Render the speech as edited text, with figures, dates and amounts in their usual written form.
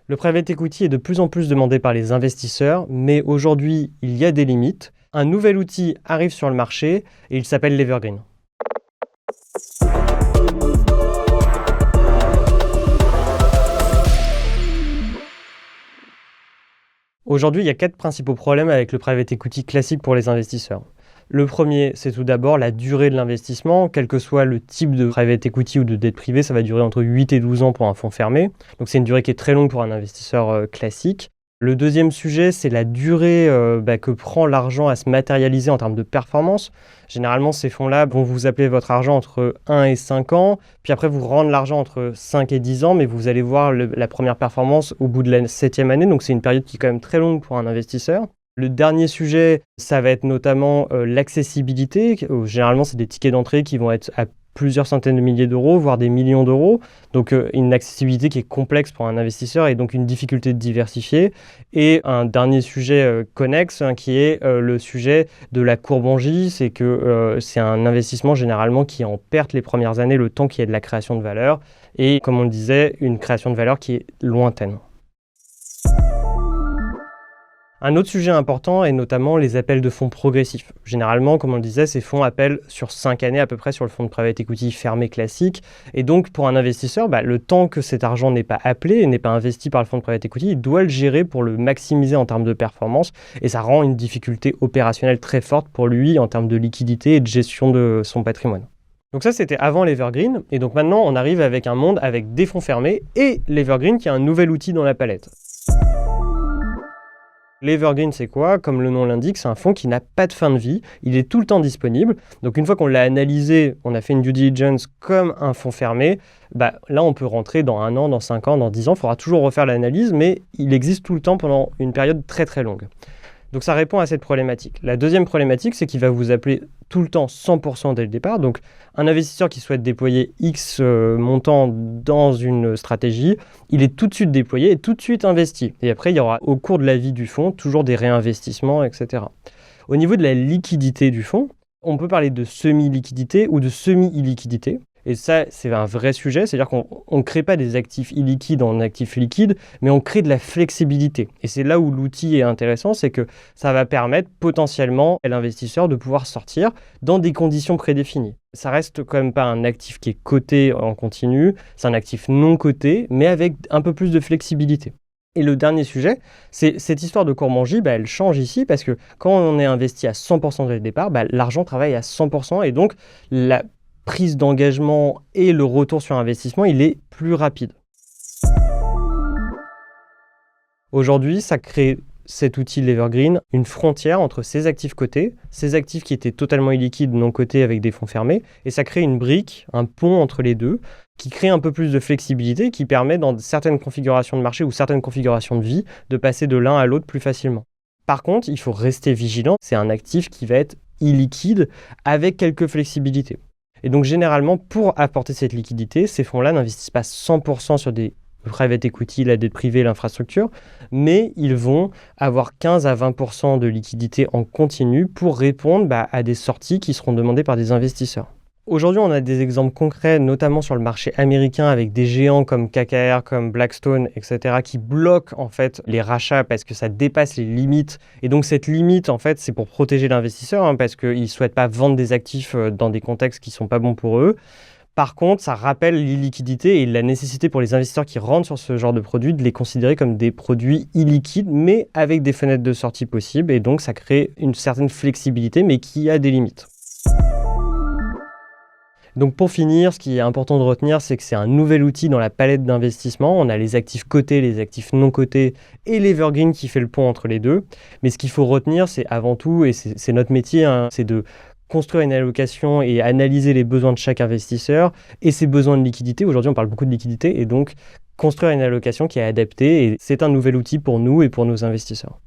Le private equity est de plus en plus demandé par les investisseurs, mais aujourd'hui, il y a des limites. Un nouvel outil arrive sur le marché et il s'appelle l'Evergreen. Aujourd'hui, il y a 4 principaux problèmes avec le private equity classique pour les investisseurs. Le premier, c'est tout d'abord la durée de l'investissement. Quel que soit le type de private equity ou de dette privée, ça va durer entre 8 et 12 ans pour un fonds fermé. Donc c'est une durée qui est très longue pour un investisseur classique. Le deuxième sujet, c'est la durée que prend l'argent à se matérialiser en termes de performance. Généralement, ces fonds-là vont vous appeler votre argent entre 1 et 5 ans, puis après vous rendre l'argent entre 5 et 10 ans, mais vous allez voir la première performance au bout de la 7e année, donc c'est une période qui est quand même très longue pour un investisseur. Le dernier sujet, ça va être notamment l'accessibilité. Généralement, c'est des tickets d'entrée qui vont être à plusieurs centaines de milliers d'euros, voire des millions d'euros. Donc une accessibilité qui est complexe pour un investisseur et donc une difficulté de diversifier. Et un dernier sujet connexe qui est le sujet de la courbe en J. C'est que c'est un investissement généralement qui est en perte les premières années, le temps qu'il y ait de la création de valeur. Et comme on le disait, une création de valeur qui est lointaine. Un autre sujet important est notamment les appels de fonds progressifs. Généralement, comme on le disait, ces fonds appellent sur 5 années à peu près sur le fonds de private equity fermé classique. Et donc, pour un investisseur, le temps que cet argent n'est pas appelé et n'est pas investi par le fonds de private equity, il doit le gérer pour le maximiser en termes de performance. Et ça rend une difficulté opérationnelle très forte pour lui en termes de liquidité et de gestion de son patrimoine. Donc ça, c'était avant l'Evergreen. Et donc maintenant, on arrive avec un monde avec des fonds fermés et l'Evergreen qui est un nouvel outil dans la palette. L'Evergreen, c'est quoi? Comme le nom l'indique, c'est un fonds qui n'a pas de fin de vie. Il est tout le temps disponible. Donc une fois qu'on l'a analysé, on a fait une due diligence comme un fonds fermé, là on peut rentrer dans 1 an, dans 5 ans, dans 10 ans. Il faudra toujours refaire l'analyse, mais il existe tout le temps pendant une période très très longue. Donc ça répond à cette problématique. La deuxième problématique, c'est qu'il va vous appeler tout le temps 100% dès le départ. Donc un investisseur qui souhaite déployer X montant dans une stratégie, il est tout de suite déployé et tout de suite investi. Et après, il y aura au cours de la vie du fonds toujours des réinvestissements, etc. Au niveau de la liquidité du fonds, on peut parler de semi-liquidité ou de semi-illiquidité. Et ça, c'est un vrai sujet, c'est-à-dire qu'on ne crée pas des actifs illiquides en actifs liquides, mais on crée de la flexibilité. Et c'est là où l'outil est intéressant, c'est que ça va permettre potentiellement à l'investisseur de pouvoir sortir dans des conditions prédéfinies. Ça reste quand même pas un actif qui est coté en continu, c'est un actif non coté, mais avec un peu plus de flexibilité. Et le dernier sujet, c'est cette histoire de courbe en J, elle change ici parce que quand on est investi à 100% dès le départ, l'argent travaille à 100% et donc la prise d'engagement et le retour sur investissement, il est plus rapide. Aujourd'hui, ça crée cet outil l'Evergreen, une frontière entre ces actifs cotés, ces actifs qui étaient totalement illiquides, non cotés avec des fonds fermés, et ça crée une brique, un pont entre les deux, qui crée un peu plus de flexibilité, qui permet dans certaines configurations de marché ou certaines configurations de vie, de passer de l'un à l'autre plus facilement. Par contre, il faut rester vigilant, c'est un actif qui va être illiquide avec quelques flexibilités. Et donc généralement, pour apporter cette liquidité, ces fonds-là n'investissent pas 100% sur des private equity, la dette privée, l'infrastructure, mais ils vont avoir 15 à 20% de liquidité en continu pour répondre à des sorties qui seront demandées par des investisseurs. Aujourd'hui, on a des exemples concrets, notamment sur le marché américain, avec des géants comme KKR, comme Blackstone, etc., qui bloquent en fait les rachats parce que ça dépasse les limites. Et donc cette limite, en fait, c'est pour protéger l'investisseur, parce qu'ils ne souhaitent pas vendre des actifs dans des contextes qui ne sont pas bons pour eux. Par contre, ça rappelle l'illiquidité et la nécessité pour les investisseurs qui rentrent sur ce genre de produits de les considérer comme des produits illiquides, mais avec des fenêtres de sortie possibles. Et donc, ça crée une certaine flexibilité, mais qui a des limites. Donc pour finir, ce qui est important de retenir, c'est que c'est un nouvel outil dans la palette d'investissement. On a les actifs cotés, les actifs non cotés et l'Evergreen qui fait le pont entre les deux. Mais ce qu'il faut retenir, c'est avant tout, et c'est notre métier, c'est de construire une allocation et analyser les besoins de chaque investisseur et ses besoins de liquidité. Aujourd'hui, on parle beaucoup de liquidité et donc construire une allocation qui est adaptée. Et c'est un nouvel outil pour nous et pour nos investisseurs.